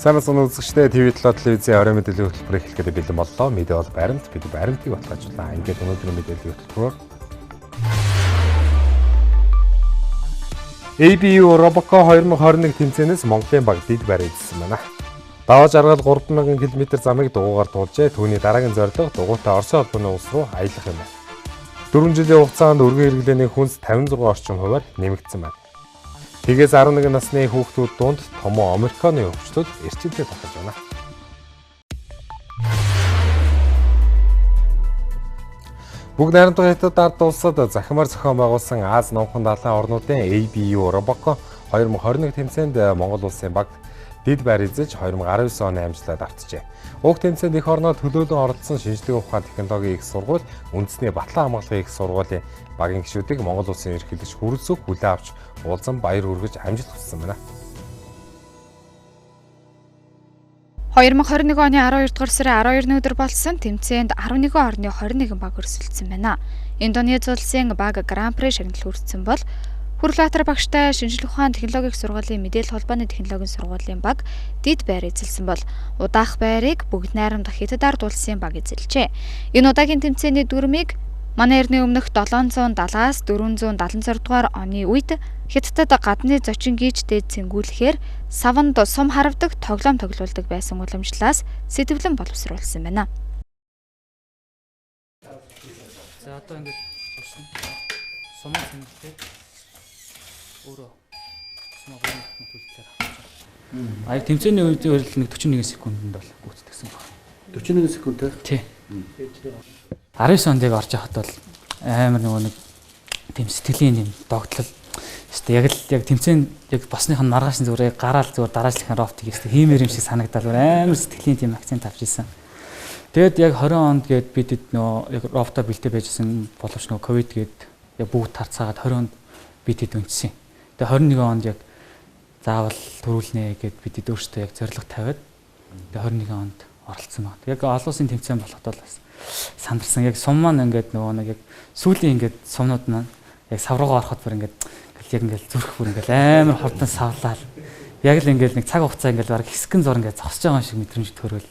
Сайн мэцэн үзэгчдээ TV7 телевизийн орой мэдээллийн хөтөлбөр эхлэхэд бэлэн боллоо. Мэдээ бол баримт, бид баримтыг баталгаажлаа. Ингээд өнөөдрийн мэдээллийн хөтөлбөрөөр ABU Roboco 2021 тэмцээнээс Монголын баг дэд байр эзэлсэн байна. Даваа жаргал 3000 км замыг дугуйгаар дуулжээ. Түүний дараагийн зорилго дугуйтай Оросын холбооны улс руу аялах юм байна. 4 жилийн хугацаанд өргөн хэрэглээний хүнс 56 орчим хувиар нэмэгдсэн байна. Тэгээс 11 насны хүүхдүүд дунд томоо Американы өвчтөд эрчимтэй татаж байна. Бүгд найрамдах хятад ард улсад захимаар зохион байгуулсан Аз номхон далайн орнуудын ABU Roboco 2021 тэмцээнд Монгол улсын баг дэд байр эзэж 2019 оны амжилтад авчжээ. Уг тэмцээнд эх орноо төлөөлөн оролцсон шинжлэх ухаан технологийн их сургууль, үндэсний батлан хамгааллын их сургуулийн багийн гишүүдийг Монгол улсын ерөнхийлөгч хүрэлцэх хүлээн авч уулзсан баяр хүргэж амжилт хүссэн байна. 2021 оны 12 дугаар сарын 12-ны өдөр болсон тэмцээнд 11 орны 21 баг өрсөлдсөн байна. Индонез улсын баг Гран-при шагналыг хүртсэн бол Хүрлбаатар багштай шинжлэх ухаан технологийн сургуулийн мэдээлэл холбооны технологийн сургуулийн баг дэд байр эзэлсэн бол удаах байрыг бүгд найрамдах хятад ард улсын баг эзэлжээ. Энэ удаагийн тэмцээний дүрмийг манай эртний өмнөх 770-аас 476 дугаар оны үед Хятадд гадны зочин гүйж дээд цэнгүүлэхээр саванд сум харавдаг тоглоом тоглуулдаг байсан уламжлалаас сэтгэлэн боловсруулсан байна. За одоо ингэж зурсан. Сумын цэнгэлтэй өөрөө сумын төлөлтөөр авчихсан. Аа тэмцээний үед нэг 41 секундэд бол гүйцэтгсэн байна. 41 секунд тий. 19 онд яг орж явахад бол амар нэг тийм сэтгэлийн юм догтлол. Яг тэмцээн яг босных нь маргааш зүгээр гараал зүгээр дараачлахын рофтыг хиймээр юм шиг санагдал амар сэтгэлийн тийм акцент авч ирсэн. Тэгэд яг 20 онд гээд бид яг рофто бэлтээ байжсэн боловч ковид гээд яг бүгд тарцаагаад 20 онд бид үнцсэн. Тэгээ 21 онд яг заавал төрүүлнэ гээд бид өөрсдөө яг зорилго тавиад тэгээ 21 онд оролцсон байна. Яг олон улсын тэмцээн болоход бол бас сандарсан. Яг сум маань ингээд нэг яг сүүлийн ингээд сумнууд маань яг савруугаа ороход бүр ингээд яг ингээд зүрх бүр ингээд амар хурдан савлаад яг л ингээд нэг цаг хугацаа ингээд бараг хэсгэн зур ингээд зогсож байгаа шиг мэдрэмж төрөөл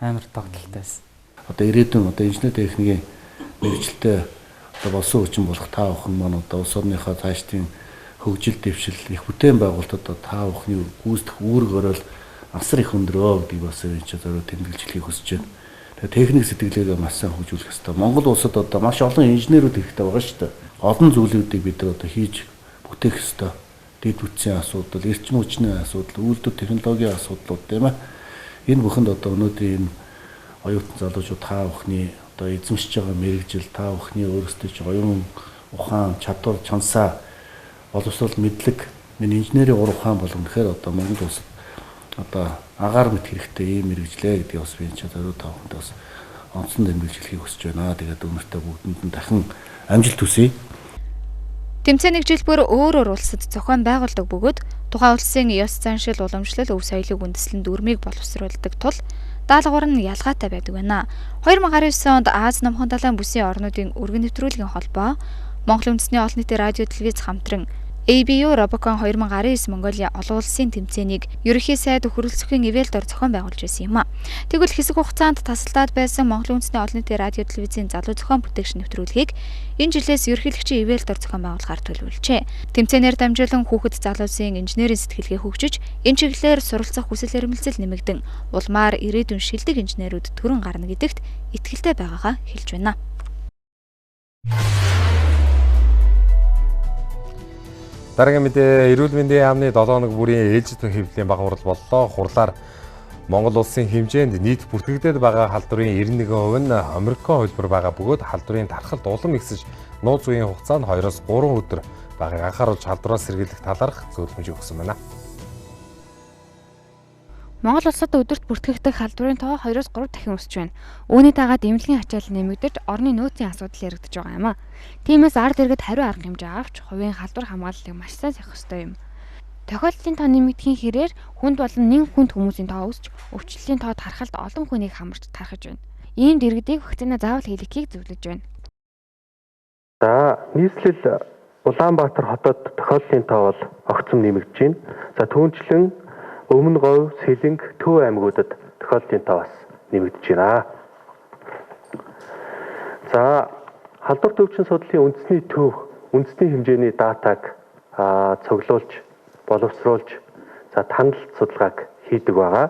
амар догдолтой байсан. Одоо ирээдүйн инженер техникийн мэргэжилтэд болсон хүчин болох та бүхэн маань одоо улс орныхоо цаашдын хөгжил дэвшил их бүтээн байгуулалтад та бүхний гүйцэтгэх үүрэг орол асар их өндөрөө гэдгийг бас энэ ч зөв тэмдэглэжлэхийг хүсэж байна. Тэгээ техник сэтгэлгээгээ маш сайн хөгжүүлэх ёстой. Монгол улсад одоо маш олон инженерүүд хэрэгтэй байгаа шүү дээ. Олон зүйлүүдийг бид нар одоо хийж бүтээх ёстой. Дэд бүтцийн асуудал, эрчим хүчний асуудал, үйлдвэр технологийн асуудлууд тийм ээ. Энэ бүхэнд одоо өнөөдрийн энэ оюутан залуучууд та бүхний одоо эзэмшиж байгаа мэрэгжил, та бүхний өөрсдөө ч оюун ухаан, чадвар, чансаа боловсрол мэдлэг, энэ инженерийн ур ухаан болгох гэхээр одоо Монгол улсад одоо агаар мэт хэрэгтэй ийм мэрэгжлээ гэдгийг бас би энэ чадвараа та бүхэнд бас онцон дэмжлэхийг хүсэж байна. Тэгээд өнөөдөр бүгдэнд нь дахин амжилт хүсье. Тэмцээний жил бүр өөр улсад зохион байгуулдаг бөгөөд тухайн улсын ёс заншил уламжлал өв соёлыг үндэслэн дүрмийг боловсруулдаг тул даалгавар нь ялгаатай байдаг байна. 2019 онд Аз номхон далайн бүсийн орнуудын өргөн нэвтрүүлгийн холбоо Монгол үндэсний олон нийтийн радио телевиз хамтран ABU Roboco 2019 Монголын олон улсын тэмцээнийг ерөнхий сайд хүрэлцэхийн ивэлдор зохион байгуулж байсан юм а. Тэгвэл хэсэг хугацаанд тасалдаад байсан Монгол үндэсний олон нийтийн радио телевизийн залуу зохион бүтээгч нэвтрүүлгийг энэ жилээс ерөнхийлөгчийн ивэлдор зохион байгуулахаар төлөвлөжээ. Тэмцээнээр дамжуулан хүүхэд залуусын инженерийн сэтгэлгээ хөгжиж, энэ чиглэлээр суралцах хүсэл эрмэлзэл нэмэгдэн улмаар ирээдүйн шилдэг инженерүүд төрөн гарна гэдэгт итгэлтэй байгаагаа хэлж байна. Дараагийн мэдээ эрүүл мэндийн яамны 7 хоног бүрийн ээлжид хэвлэлийн бага хурал боллоо. Хурлаар Монгол улсын хэмжээнд нийт бүртгэгдээд байгаа халдварын 91% нь Америкийн хөлбөр байгаа бөгөөд халдварын тархалт улам ихсэж нууц үеийн хугацаанд 2-3 өдөр байгааг анхааруулж халдвараас сэргийлэх талаарх зөвлөмж өгсөн байна. Монгол улсад өдөрт бүртгэгдэх халдварын тоо 2-3 дахин өсөж байна. Үүний дагаад эмнэлгийн ачаал нэмэгдэж орны нөөцийн асуудал яригдж байгаа юм а. Тиймээс ард иргэд хариу арга хэмжээ авч хувийн халдвар хамгааллыг маш сайн сахих ёстой юм. Тохиолдлын тоо нэмэгдэхийн хэрээр хүнд болон нэн хүнд хүмүүсийн тоо өсч, өвчлөлийн тоо тархалт олон хүнийг хамарч тархаж байна. Иймд иргэдийг вакцина заавал хийлгэхийг зөвлөж байна. За, нийслэл Улаанбаатар хотод тохиолдлын тоо бол огцом нэмэгдэж байна. За, түүнчлэн Өмнө говь, Сэлэнг, Төв аймагуудад тохиолдлын тоо бас нэмэгдэж байна. За халдвар төвчин судлалын үндэсний хэмжээний датаг цуглуулж, боловсруулж, за таналт судалгааг хийдэг байгаа.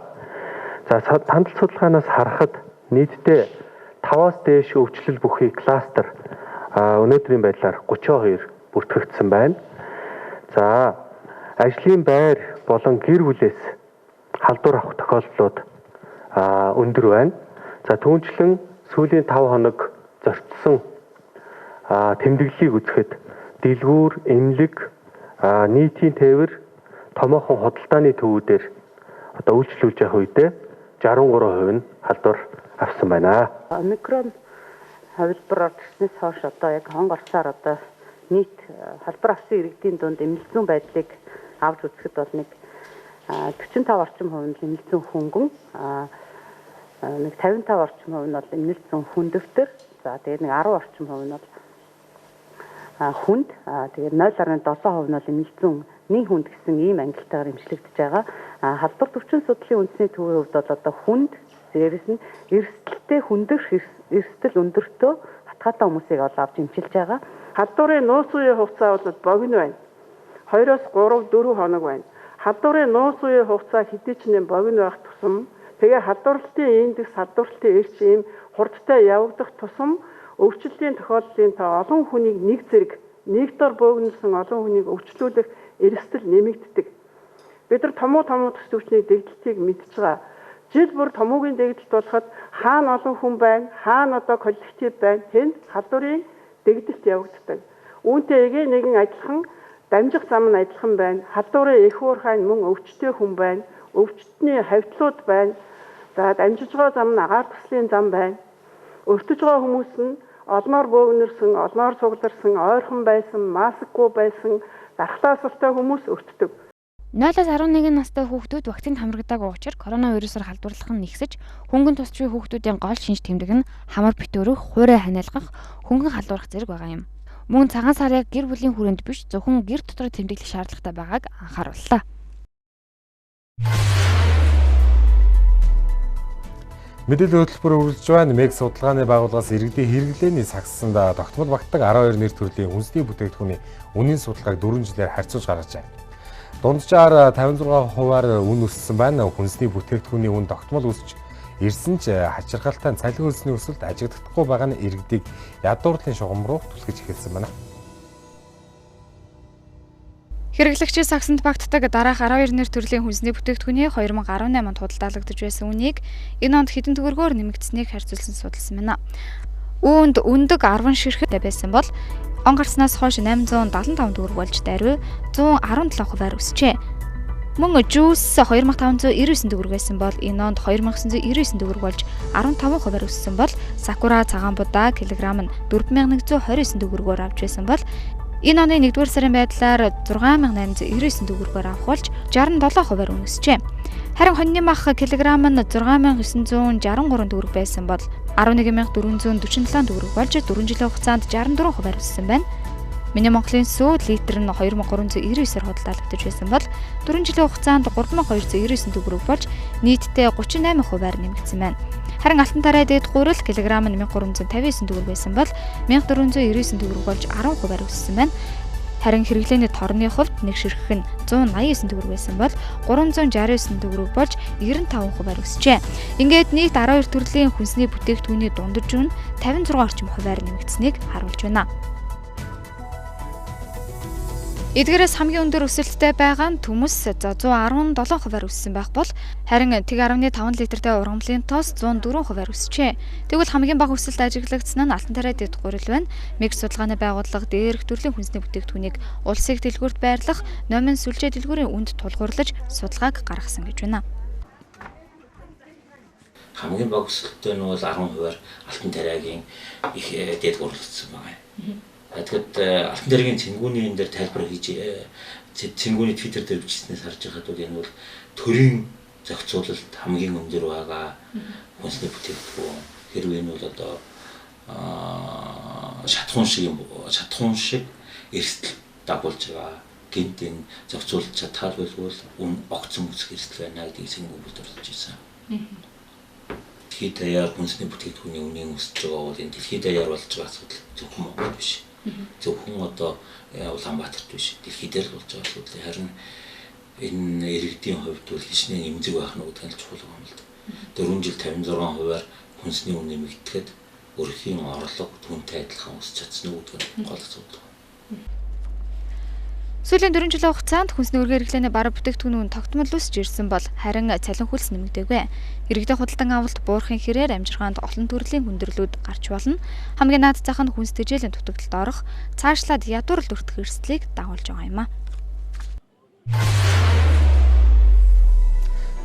За таналт судалгаанаас харахад нийтдээ 5-аас дээш өвчлөл бүхий кластер өнөөдрийн байдлаар 32 бүртгэгдсэн байна. За ажлын байр болон гэр бүлээс халдвар авах тохиолдлууд өндөр байна. За түүнчлэн сүүлийн 5 хоног зорчсон тэмдэглэлийг үзэхэд дэлгүүр, эмнэлэг, нийтийн тээвэр, томоохон худалдааны төвүүдээр одоо үйлчлүүлж явах үедээ 63% нь халдвар авсан байна. Омикрон хувилбар орчснээс хойш одоо яг хонгор сар одоо нийт халдвар авсан иргэдийн дунд эмнэлзүүн байдлыг авч үзэхэд бол нэг 45 орчим хувь нь эмнэлзүүн хөнгөн, нэг 55 орчим хувь нь бол эмнэлзүүн хүндөвтөр, за тэгээд нэг 10 орчим хувь нь бол хүнд, тэгээд 0.7% нь бол эмнэлзүүн нэг хүнд гэсэн ийм ангилалтаар эмчлэгдэж байгаа. Халдвар төвчин судлалын үндэсний төвийн хувьд бол одоо хүнд, дээрэс нь эрсдэлтэй хүндэрх эрсдэл өндөртөө хатгаатай хүмүүсийг авч эмчилж байгаа. Халдварын нууц үеийн хугацаа бол богино байна. 2-оос 3, 4 хоног байна. Халдварын нууц үеийн хугацаа хэдий ч нэм богино байх тусам тэгээ халдварлалтын индекс, халдварлалтын эрчим хурдтай явагдах тусам өвчлөлийн тохиолдлын тоо олон хүнийг нэг зэрэг нэг дор бөөгнөсөн олон хүнийг өвчлүүлэх эрсдэл нэмэгддэг. Бид нар томуу төс төвчний дэгдэлтийг мэдж байгаа. Жил бүр томоогийн дэгдэлт болоход хаана олон хүн байна, хаана одоо коллектив байна, тэнд халдварын дэгдэлт явагддаг. Үүнтэй эгэ нэгэн адилхан дамжих зам нь адилхан байна. Халдварын их уурхайн мөн өвчтөе хүн байна. Өвчтний хавьтлууд байна. За дамжиж байгаа зам нь агаар төслийн зам байна. Өвтөж байгаа хүмүүс нь олноор бөөгнөрсөн, олноор цугларсан, ойрхон байсан, маскгүй байсан, дархлаасалтай хүмүүс өвтдөг. 0-11 настай хүүхдүүд вакцинд хамрагдаагүй учраас коронавирусаар халдварлах нь нэгсэж, хөнгөн тусчгүй хүүхдүүдийн гол шинж тэмдэг нь хамар битүүрэх, хуурай ханиалгах, хөнгөн халдварах зэрэг байгаа юм. Мөн цагаан сар яг гэр бүлийн хүрээнд биш, зөвхөн гэр дотроо тэмдэглэх шаардлагатай байгааг анхаарууллаа. Мэдээлэл хөтөлбөр үргэлж байна. МЕГ судалгааны байгууллагаас иргэдийн хэрэглээний сагсанд тогтмол багтдаг 12 нэр төрлийн хүнсний бүтээгдэхүүний үнийн судалгааг 4 жилээр харьцуулж гаргажээ. Дунджаар 56%-аар үн өссөн байна. Хүнсний бүтээгдэхүүний үн тогтмол өсч ирсэн ч хачирхалтай цалин хөлсний өсөлт ажиглагдахгүй байгаа нь иргэдийг ядуурлын шугам руу түлхэж эхэлсэн байна. Хэрэглэгчийн сагсанд багтдаг дараах 12 нэр төрлийн хүнсний бүтээгдэхүүний 2018 онд худалдаалагдаж байсан үнийг энэ онд хэдэн төгрөгөөр нэмэгдсэнийг харьцуулсан судалсан байна. Үүнд өндөг 10 ширхэг байсан бол он гарснаас хойш 875 төгрөг болж даруй 117%-аар өсчээ. Мөн жуус 2599 төгрөг байсан бол энэ онд 2999 төгрөг болж 15%-аар өссөн бол сакура цагаан будаа килограмм нь 4129 төгрөгөөр авч байсан бол энэ оны 1-р сарын байдлаар 6899 төгрөгөөр авах болж 67%-аар өнөсчээ. Харин хоньны мах килограмм нь 6963 төгрөг байсан бол 11447 төгрөг болж 4 жилийн хугацаанд 64%-аар өссөн байна. Миний Монголын сүү литр нь 2399-ээр худалдаалагдаж байсан бол 4 жилийн хугацаанд 3299 төгрөг болж нийтдээ 38%-аар нэмэгдсэн байна. Харин алтан тарай дээд гурил килограмм нь 1359 төгрөг байсан бол 1499 төгрөг болж 10%-аар өссөн байна. Харин хэрэглээний торны хувьд нэг ширхэг нь 189 төгрөг байсан бол 369 төгрөг болж 95%-аар өсчээ. Ингээд нийт 12 төрлийн хүнсний бүтээгдэхүүний дундаж үн 56 орчим хувиар нэмэгдсэнийг харуулж байна. Эдгээрээс хамгийн өндөр өсөлттэй байгаа нь төмөс 117%-аар өссөн байх бол харин тэг 10.5 литртэй ургамлын тоос 104%-аар өсчээ. Тэгвэл хамгийн бага өсөлт ажиглагдсан нь алтан тарай дэд гурил байна. МЕГ судалгааны байгууллага дээрх төрлийн хүнсний бүтээгдэхүүнийг улсыг дэлгүүрт байрлах номин сүлжээ дэлгүүрийн үнд тулгуурлаж судалгааг гаргасан гэж байна. Хамгийн бага өсөлттэй нь бол 10%-аар алтан тарайгийн их дэд гурил өссөн байна. Тэгэхэд алтан тарайгийн цэнгүүний энэ дээр тайлбар хийж цэнгүүний твиттер дээр бичснээс харж байхад бол энэ бол төрийн зохицуулалт хамгийн өндөр байгаа хүнсний бүтээгдэхүүн. Хэрвээ энэ бол одоо шатхуун шиг эрсдэл дагуулж байгаа гинт энэ зохицуулж чадхааргүй үн огцон үсэх эрсдэл байна гэдгийг цэнгүүд орж ирсэн. Дэлхийд даяар хүнсний бүтээгдэхүүний үнийн өсөж байгаа бол энэ дэлхийд даяар болж байгаа асуудал зөвхөн Монгол биш. Зөвхөн одоо Улаанбаатарт биш. Дэлхийд дээр л болж байгаа асуудал. Харин энэ иргэдийн хувьд бол хичнээн эмзэг байх нь үүдгэн чухал юм л да. 4 жил 56%-аар хүнсний үн нэмэгдэхэд өрхийн орлого түүнтэй адилхан өсч чадсан үүдгэн гол асуудал. Сүүлийн 4 жилийн хугацаанд хүнсний үргээр хэрэглээний бараа бүтээгдэхүүн тогтмол өсөж ирсэн бол харин цалин хөлс нэмэгдээгүй. Иргэдэд худалдан авалт буурахын хэрээр амжиргаанд олон төрлийн хүндрэлүүд гарч болно. Хамгийн наад зах нь хүнс тэжээлийн дутагдалд орох, цаашлаад ядуурл өртөх эрсдлийг дагуулж байгаа юм а.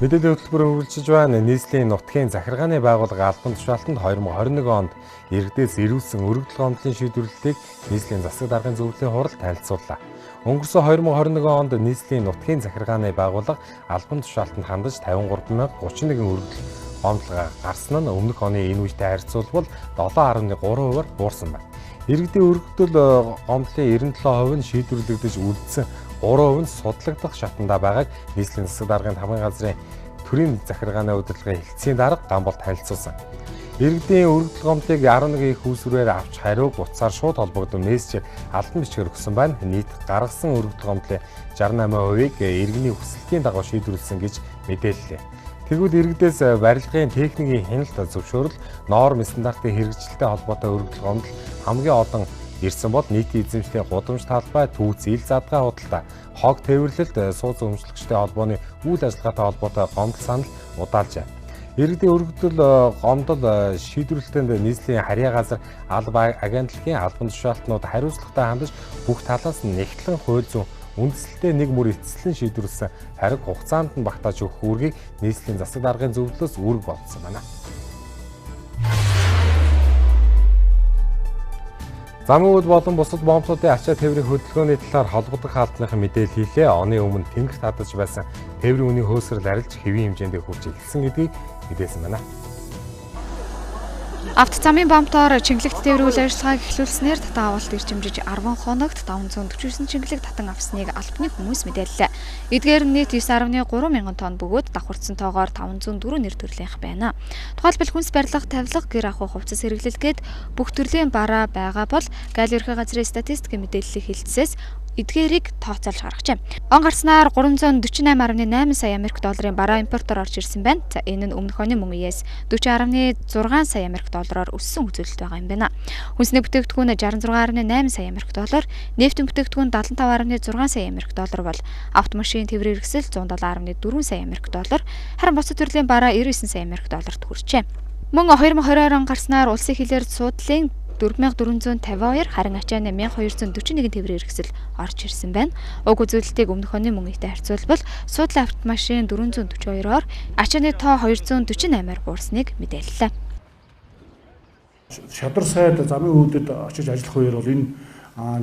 Мэдээллийн хөтөлбөр үргэлжлэж байна. Нийслэлийн нутгийн захиргааны байгууллага албан тушаалтанд 2021 онд иргэдээс ирүүлсэн өргөдөл гомдлын шийдвэрлэлийг нийслэлийн засаг даргын зөвлөлийн хурал танилцууллаа. Өнгөрсөн 2021 онд нийслэлийн нутгийн захиргааны байгууллага албан тушаалтанд хандаж 53,031 өргөдөл гомдол гарсан нь өмнөх оны энэ үетэй харьцуулбал 7.3%-аар буурсан байна. Иргэдийн өргөдөл гомдлын 97% нь шийдвэрлэгдэж үлдсэн 3% нь судлагдах шатанда байгааг нийслэлийн засаг даргын хамгийн газрын төрийн захиргааны удирдлагын хэлтсийн дарга Гамболт танилцуулсан. Иргэдийн өргөдөл гомдлыг 11 их үүсвэрээр авч хариуг утсаар шууд холбогдсон мессежээр албан бичгээр өгсөн байна. Нийт гаргасан өргөдөл гомдлын 68%-ийг иргэний хүсэлтийн дагуу шийдвэрлсэн гэж мэдээллээ. Тэгвэл иргэдээс барилгын техникийн хяналт зөвшөөрөл, норм стандартын хэрэгжилттэй холбоотой өргөдөл гомдол хамгийн олон ирсэн бол нийтийн эзэмшлийн гудамж талбай, түүц, ил задгай худалдаа, хог тээвэрлэлт, сууц өмчлөгчтэй холбооны үйл ажиллагаатай холбоотой гомдол санал удаалжээ. Иргэдийн өргөдөл гомдол шийдвэрлэлтэнд нийслэлийн харьяа газар албан агентлагийн албан тушаалтнууд хариуцлагатай хандаж бүх талаас нь нэгтлэн хууль зүйн үндэслэлтэй нэг мөр эцэслэн шийдвэрлсэн хариг хугацаанд нь багтааж өгөх үүргийг нийслэлийн засаг даргын зөвлөлөөс үүрэг болцсон байна. Замын үд болон бусад бомбуудын ачаа тээврийн хөдөлгөөний талаар холбогдох хаалтныхан мэдээлэл хийлээ. Оны өмнө тэнгэрт хадаж байсан тээврийн үнийн хөөсрөл арилж хэвийн хэмжээнд хүрч илсэн гэдгийг мэдээсэн байна. Авто замын бомбоор чингэлэгт тээврийн үйл ажиллагааг эхлүүлснээр татан авалт ирчимжиж 10 хоногт 549 чингэлэг татан авсныг албаны хүмүүс мэдээллээ. Эдгээр нийт 9.3 мянган тонн бөгөөд давхурдсан тоогоор 504 нэр төрлийнх байна. Тухайлбал хүнс барилга, тавилга, гэр ахуй хувцас хэрэглэлгээд бүх төрлийн бараа байгаа бол Галийн ерхий газрын статистикийн мэдээллийг хэлцээс эдгээрийг тооцоолж гаргажээ. Он гарснаар 348.8 сая Америк долларын бараа импортоор орж ирсэн байна. За энэ нь өмнөх оны мөн үеэс 40.6 сая Америк доллараар өссөн үзүүлэлт байгаа юм байна. Хүнсний бүтээгдэхүүн 66.8 сая Америк доллар, нефтийн бүтээгдэхүүн 75.6 сая Америк доллар бол автомашин тээврийн хэрэгсэл 170.4 сая Америк доллар, харин бусад төрлийн бараа 99 сая Америк долларт хүрчээ. Мөн 2022 он гарснаар улсын хилээр суудлын 4452 харин ачааны 1241 тээврийн хэрэгсэл орж ирсэн байна. Уг үзүүлэлтийг өмнөх оны мөн үетэй харьцуулбал суудлын автомашин 442-оор ачааны тоо 248-аар буурсныг мэдээллээ. Шадар сайд замын үүдэд очиж ажиллах үеэр бол энэ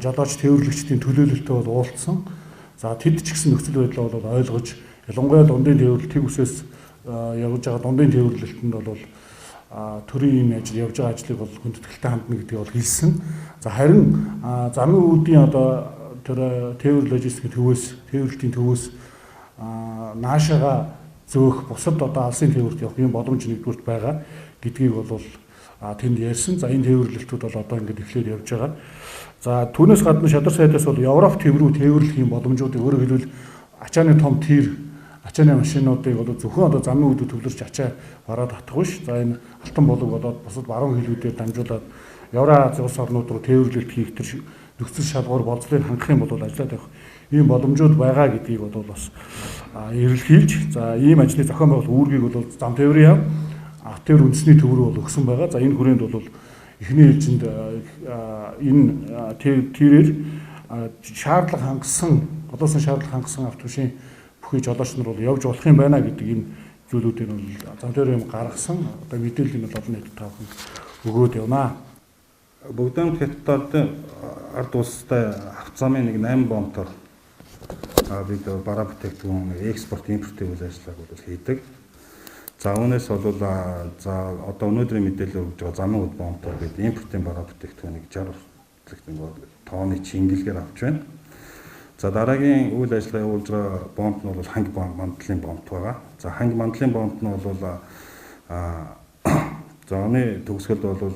жолооч тээвэрлэгчдийн төлөөлөлтөд бол уулзсан. За тэд ч гэсэн нөхцөл байдлаа бол ойлгож, ялангуяа дундын тээвэрлэлт үсээс явж байгаа дундын тээвэрлэлтэнд бол төрийн ажил явж байгаа ажлыг бол хүндэтгэлтэй хандна гэдгийг бол хэлсэн. За харин замын үүдийн одоо тэр тээвэр логистикийн төвөөс, тээвэрлэлтийн төвөөс наашаага зөөх бусад одоо алсын тээвэрт явах юм боломж нэгдүгürt байгаа гэдгийг бол тэнд ярьсан. За энэ тээвэрлэлтүүд бол одоо ингээд эхлээд явж байгаа. За түүнээс гадна Шадар сайдаас бол Европ тээврүү тээвэрлэх юм боломжуудыг өөрөөр хэлбэл ачааны том тир, ачааны машинуудыг бол зөвхөн одоо замын үүдүүд төвлөрч ачаа бараад татах биш. За энэ алтан болог болоод бусад баруун хилүүдээр дамжуулаад Еврази улс орнууд руу тээвэрлэлт хийх төр нөхцөл шалгуур болцлыг хангах юм бол ажиллаад явах ийм боломжууд байгаа гэдгийг бол бас эрэлхийлж, за ийм ажлын зохион байгуулалт үүргийг бол зам тээврийн яам тээвэр үндэсний төв рүү бол өгсөн байгаа. За энэ хүрээнд бол эхний ээлжинд энэ тэрээр шаардлага хангасан, одоосон шаардлага хангасан автомашин бүхий жолооч нар бол явж болох юм байна гэдэг энэ зүйлүүдийг бол зам тээврийн гаргасан. Одоо мэдээлэл нь бол олон нийтэд тавхан өгөөд явнаа. Бүгдэн хятадд ард улстай авто замын нэг 8 бомтоор бид бараа бүтээгдэхүүн экспорт импортын үйл ажиллагааг бол хийдэг. За үүнээс бол за одоо өнөөдрийн мэдээлэл өгж байгаа замын үд бомтоор бид импортын бараа бүтээгдэхүүнийг 60 тонны чингэлгээр авч байна. За дараагийн үйл ажиллагаа явуулж байгаа бомб нь бол ханги мандлын бомб байгаа. За ханги мандлын бомб нь бол за оны төгсгөлд бол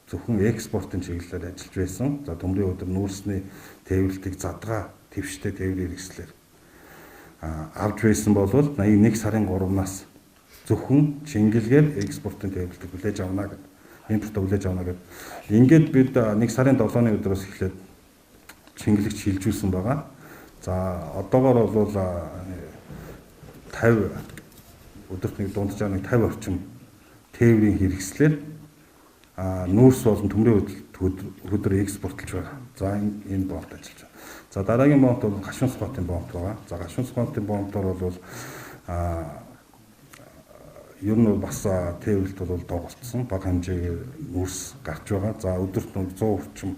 зөвхөн экспортын чиглэлээр ажиллаж байсан. За төмрийн өдөр нүүрсний тээвэрлтийг задгаа твштэй тээврийн хэрэгслэр авч байсан бол 81 сарын 3-наас зөвхөн шингэлгээр экспортын тээвэрлтийг хүлээж авна гэдэг. Импорт хүлээж авна гэдэг. Ингээд бид 1 сарын 7-ны өдрөөс эхлээд шингэлэгч шилжүүлсэн байгаа. За одоогоор бол 50 өдөрт нэг дунджаар нэг 50 орчим тээврийн хэрэгслэр нүүрс болон төмрийн хөдөр экспортлж байгаа. За энэ бомбд ажиллаж байгаа. За дараагийн бомб бол гашуун спотын бомб байгаа. За гашуун спотын бомбдор бол ер нь бас тээвэрлэлт бол доголдсон. Бага хэмжээгээр нүүрс гарч байгаа. За өдөрт 100 орчим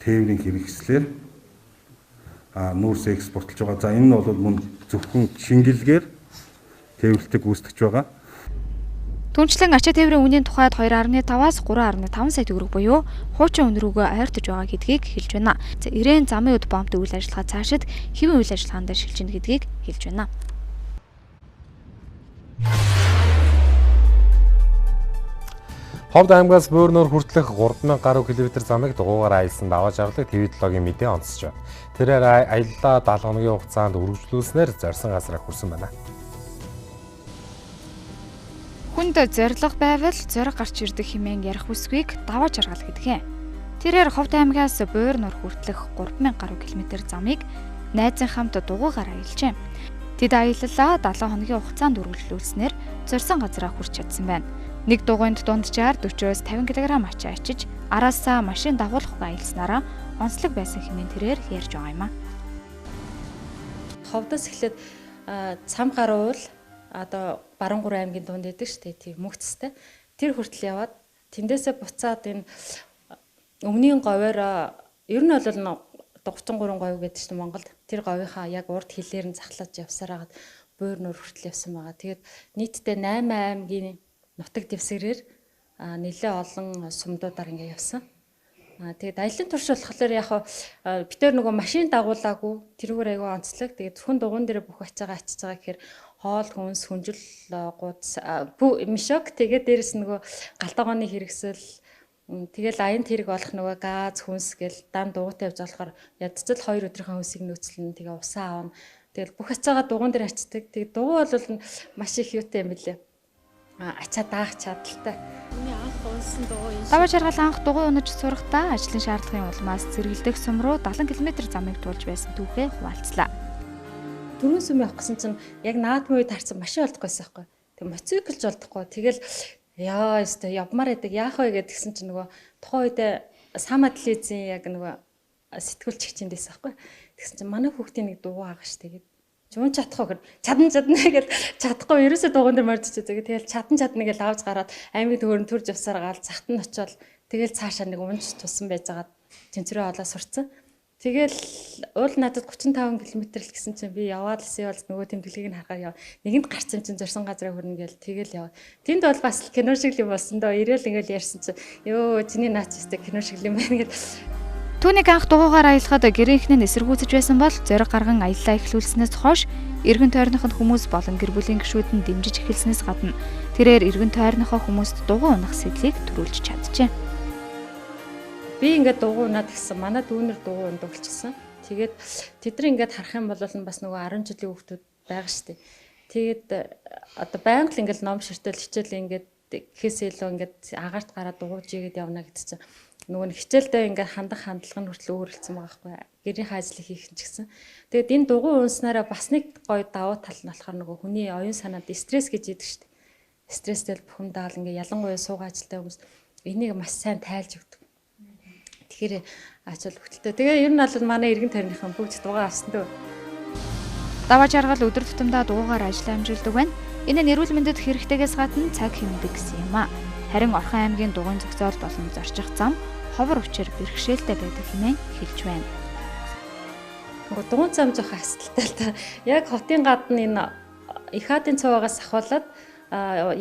тээврийн хэрэгслэр нүүрс экспортлж байгаа. За энэ нь бол мөн зөвхөн шингэлгээр тээвэрлэлтийг гүйцэтгэж байгаа. Түүнчлэн ачаа тээврийн үнийн тухайд 2.5-аас 3.5 сая төгрөг буюу хуучин үн рүүгээ ойртож байгаа гэдгийг хэлж байна. За ирээн замын үд бомбд үйл ажиллагаа цаашид хэвийн үйл ажиллагаанд шилжинэ гэдгийг хэлж байна. Ховд аймгаас Бөөрнөр хүртэлх 3000 гаруй км замыг дугуйгаар аялсан даваа жаргалыг TV7-гийн мэдээ онцолж байна. Тэрээр аяллаа 70 хоногийн хугацаанд үргэлжлүүлснээр зорьсон газараа хүрсэн байна. Хүнд зориг байвал зориг гарч ирдэг хэмээн ярих үсгийг даваа жаргал гэдгээ. Тэрээр Ховд аймгаас Бөөрнөр хүртэлх 3000 гаруй км замыг найзын хамт дугуйгаар аялжээ. Тэд аяллаа 70 хоногийн хугацаанд үргэлжлүүлснээр зорьсон газараа хүрч чадсан байна. Нэг дугуйнд дунджаар 40-оос 50 кг ачаа ачиж, араасаа машин дагуулахгүй аялснараа онцлог байсан хэмээн тэрээр ярьж байгаа юм а. Ховдоос эхлээд цам гаруул одоо Барангур аймгийн дунд байдаг шүү дээ. Тийм мөгцтэй. Тэр хүртэл яваад тэндээсээ буцаад энэ өмнгийн говьоор ер нь бол 33 говь гэдэг чинь Монголд. Тэр говийнхаа яг урд хилээр нь захлаж явсараад Бөөрнөр хүртэл явсан байгаа. Тэгээд нийтдээ 8 аймгийн нутаг дэвсгэрээр нэлээ олон сумдуудаар ингээ явсан. Тэгээд аялын турш болохоор яг битээр нөгөө машин дагуулаагүй тэрүүгээр айгүй онцлог. Тэгээд зөвхөн дугуун дээр бүх ачаагаа ачиж байгаа гэхээр хоол хүнс хүнжил гудс мишок тэгээд дээрэс нөгөө галтагооны хэрэгсэл тэгэл аян тэрэг болох нөгөө газ хүнс гэл дан дугуйтай явж болохоор ядцал 2 өдрийнхөө хүнсийг нөөцлөн тэгээ усаа аавна. Тэгэл бүх ачаагаа дугуун дээр ачдаг. Тэгээд дугуй бол маш их юутай юм билээ. Ачаа даах чадaltaй. Миний анх унсан дугуй. Даваа жаргал анх дугуй унаж сурахдаа ажлын шаардлагын улмаас зэрэгэлдэх сум руу 70 км замыг туулж байсан түүхээ хуваалцлаа. Дөрөв сум явах гэсэн чинь яг наадмын үед харсан машин олдохгүйсэн байхгүй. Тэг моциклж олдохгүй. Тэгэл яа өстой явмаар байдаг. Яах вэ гэдгсэн чинь нөгөө тухайн үед Сама телевизийн яг нөгөө сэтгүүлч хичээндээс байхгүй. Тэгсэн чинь манай хүүхдийн нэг дугуй байгаа штэ гэдэг. Жуун чадахгүй чадна гэж чадахгүй ерөөсөө дугуун дээр мордчих. Тэгэл чадна гэж авч гараад аймгийн төвөрөнд төрж явсаар гаал захт нь очиод тэгэл цаашаа нэг унж тусан байжгаад тэнцвэрээ олоо сурцсан. Тэгэл уул надад 35 км л гэсэн чинь би яваад лсэн бол нөгөө тэмдэглэгийг нь харахаар яв. Нэгэнд гарсан чинь зорсон газраа хүрнэ гээл тэгэл яв. Тэнд бол бас кино шиг юм болсон доо. Ирээл ингээл ярьсан чинь ёо чиний наач өстэй кино шиг юм байна гэдэг. Түүнийг анх дугуйгаар аялахад гэрийнхэн эсэргүүцэж байсан бол зориг гарган аяллаа эхлүүлснээс хойш эргэн тойрныхонд хүмүүс болон гэр бүлийн гишүүд нь дэмжиж эхэлснээс гадна тэрээр эргэн тойрныхоо хүмүүст дугуй унах сэдлийг төрүүлж чаджээ. Би ингээд дугуй унаад гисэн. Манай дүүнэр дугуй унд өгчсэн. Тэгээд тэд нар ингээд харах юм бол бас нөгөө 10 жилийн хүүхдүүд байгаа штеп. Тэгээд одоо байнга л ингээд ном ширтэл хичээл ингээд гэхээс илүү ингээд агаарт гараад дугуйж игээд явна гэдэг чинь нөгөө хичээлдээ ингээд хандах хандлага нь хүртэл өөрчлөсөн байгаа байхгүй. Гэрийн ажлыг хийх нь ч гэсэн. Тэгээд энэ дугуй унснараа бас нэг гоё давуу тал нь болохоор нөгөө хүний оюун санаанд стресс гэж идэг штеп. Стресстэй бүхэн даал ингээд ялангуяа суугаа ажилтай хүмүүс энийг маш сайн тайлж өгдөг. Тэгэхээр ачаал хөтөлтэй. Тэгээ ер нь бол манай эргэн тойрныхан бүгд дугаа авсан дөө. Даваа жаргал өдөр тутамдаа дугуйгаар ажиллаа амжилтдаг байна. Энэ нь эрүүл мэндэд хэрэгтэйгээс гадна цаг хэмндэг гэсэн юм а. Харин Орхон аймгийн дугуйн зохицол болон зорчих зам ховор учир бэрхшээлтэй байдаг хэмээн хэлж байна. Дугуйн зам жоох асуудалтай л та. Яг хотын гадна энэ их хадын цуваагаас ахуулаад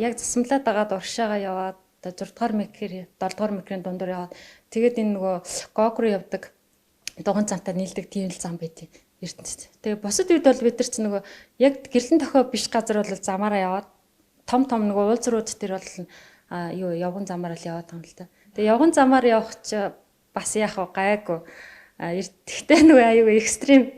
яг засамлаад дагаад уршаага яваад 6 дугаар микрээр 7 дугаар микрийн дундуур яваад тэгээд энэ нөгөө гог руу явдаг дугуйн замтай нийлдэг тийм л зам байдیں۔ ертөнцид. Тэгээ бусад үед бол бид нар ч нөгөө яг гэрлэн тохио биш газар бол замаараа яваад том нөгөө уулзрууд дээр бол явган замаараа л яваад байгаа юм л да. Тэгээ явган замаар явах ч бас яах вэ гайгүй. Тэгтээ нөгөө аюу экстрим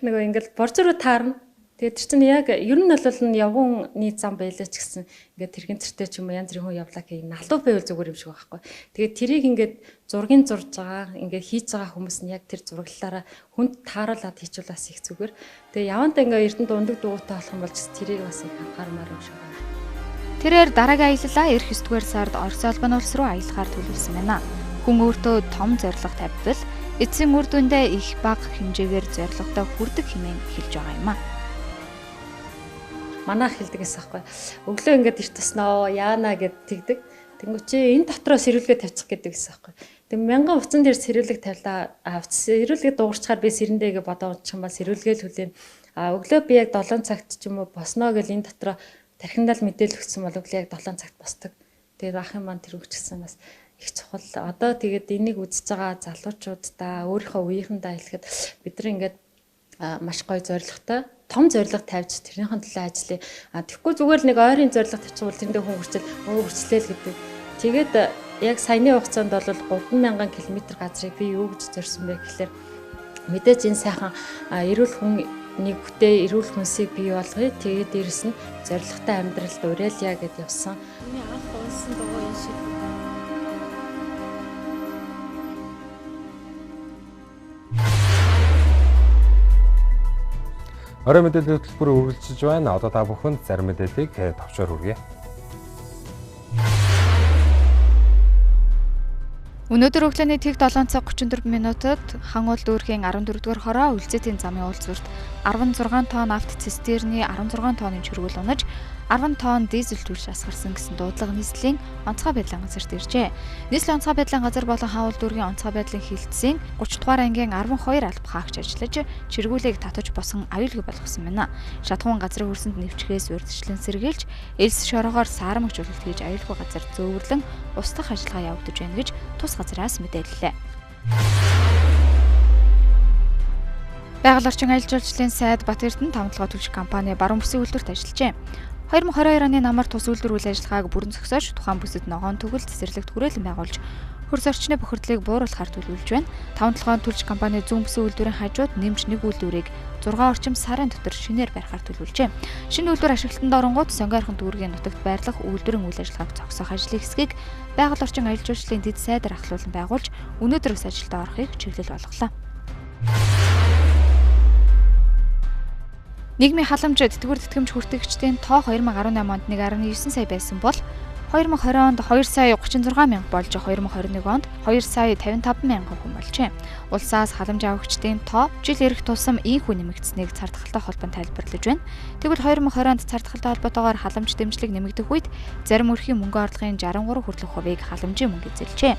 нөгөө ингээл борзруу таарна. Тэгээд тэр чинь яг ер нь бол явганы зам байлаа ч гэсэн ингээд тэрхэн цэртэй ч юм уу янз бүрийн хүн явлаа гэх юм налуу байвал зүгээр юм шиг байхгүй. Тэгээд тэрийг ингээд зургийн зурж байгаа ингээд хийж байгаа хүмүүс нь яг тэр зураглалаараа хүнд тааруулаад хийчихвэл бас их зүгээр. Тэгээд явандаа ингээд эрдэнэ дундаг дугуйтай болох юм бол ч тэрийг бас их анхаармаар юм шиг байна. Тэрээр дараагийн аяллаа эх 9-р сард Орос улбан улс руу аялахаар төлөвлөсөн байна. Хүн өөртөө том зорилго тавьбал эцсийн үр дүндээ их бага хэмжээгээр зорилготой хүрдэг хэмээн хэлж байгаа юм а. Манайх хэлдэг гэсэн байхгүй. Өглөө ингээд эрт туснаа яана гэд тэгдэг. Тэнгүү чи энэ дотроо сэрүүлгээ тавьчих гэдэг гэсэн байхгүй. Тэг мянган уцан дээр сэрүүлэг тавилаа. Сэрүүлгээ дуурчаар би сэрэндээ гэж бодоод ч юм ба сэрүүлгээ л хүлээн. Өглөө би яг 7 цагт ч юм уу босноо гэл энэ дотроо тархиндаа мэдээлэл өгсөн бол өглөө яг 7 цагт босдог. Тэгээд ах юм маань тэр өгчсөн бас их чухал. Одоо тэгээд энийг үзэж байгаа залуучуудаа өөрийнхөө үеийнхэндээ хэлэхэд бид нар ингээд маш гоё зорилготой том зорилго тавьж тэрнийхэн төлөө ажиллая. Тэгэхгүй зүгээр л нэг ойрын зорилго тавьчихвал тэрэндээ хүн хүрчлээ л гэдэг. Тэгээд яг саяны хугацаанд бол 3000 км газрыг би юу гэж зорьсон бэ гэхээр мэдээж энэ сайхан эрүүл хүнний бүтээ эрүүл хүнсийг бий болгоё. Тэгээд дээрэс нь зорилготой амьдралд уриалъя гэд явсан. Миний анх унсан дагуу энэ шиг Орой мэдээллийн хөтөлбөр үргэлжлэж байна. Одоо та бүхэнд зарим мэдээллийг товчоор хүргэе. Өнөөдөр өглөөний тэг 7 цаг 34 минутад хан уул дүүргийн 14-р хороо Үлзэтийн замын уулзварт 16 тонн авто цистерны 16 тонны чөргөл унаж 10 тонн дизель түлш асгарсан гэсэн дуудлага нийслэлийн онцгой байдлын газарт иржээ. Нийслэлийн онцгой байдлын газар болон хан уул дүүргийн онцгой байдлын хилцээний 30 дугаар ангийн 12 алба хаагч ажиллаж чиргүүлийг татаж босон аюулгүй болгосон байна. Шатхуун газрын хөрсөнд нэвчгээс урьдчилан сэргийлж, элс шорогоор саарамгч улиралт хийж аюулгүй газар зөөвөрлөн устгах ажиллагаа явагдаж байна гэж тус газраас мэдээллээ. Байгаль орчин аялал жуулчлалын сайд Бат Эрдэнэ тамтлагаа төлөх компани баруун бүсийн үйлдвэрт ажиллажээ. 2022 оны намар тус үйлдвэр үйл ажиллагааг бүрэн зохицож тухайн бүсэд ногоон төгөл цэцэрлэгт хүрээлэн байгуулж хөрс орчны бохирдлыг бууруулахар төлөвлөж байна. Тамтлагаан төлж компани зүүн бүсийн үйлдвэрийн хажууд нэмж нэг үйлдвэрийг 6 орчим сарын дотор шинээр барихаар төлөвлөжээ. Шинэ үйлдвэр ашиглалтанд оронгууд сонгойрхон дүүргийн нутагт байрлах үйлдвэрийн үйл ажиллагааг зогсоох ажлын хэсгийг байгаль орчин аялал жуулчлалын дэд сайдаар ахлуулан байгуулж өнөөдрөөс ажилдаа орохыг чиглэл болголоо. Нийгмийн халамж тэтгэвэр тэтгэмж хүртэгчдийн тоо 2018 онд 1.9 сая байсан бол 2020 онд 2 сая 36 мянга болж 2021 онд 2 сая 55 мянган хүн болжээ. Улсаас халамж авагчдын тоо жил ирэх тусам ийхүү нэмэгдсэнийг цардахалтай холбоон тайлбарлаж байна. Тэгвэл 2020 онд цардахалтай холбоотойгоор халамж дэмжлэг нэмэгдэх үед зарим өрхийн мөнгө орлогын 63% хүртэлх хувийг халамжийн мөнгө эзэлжээ.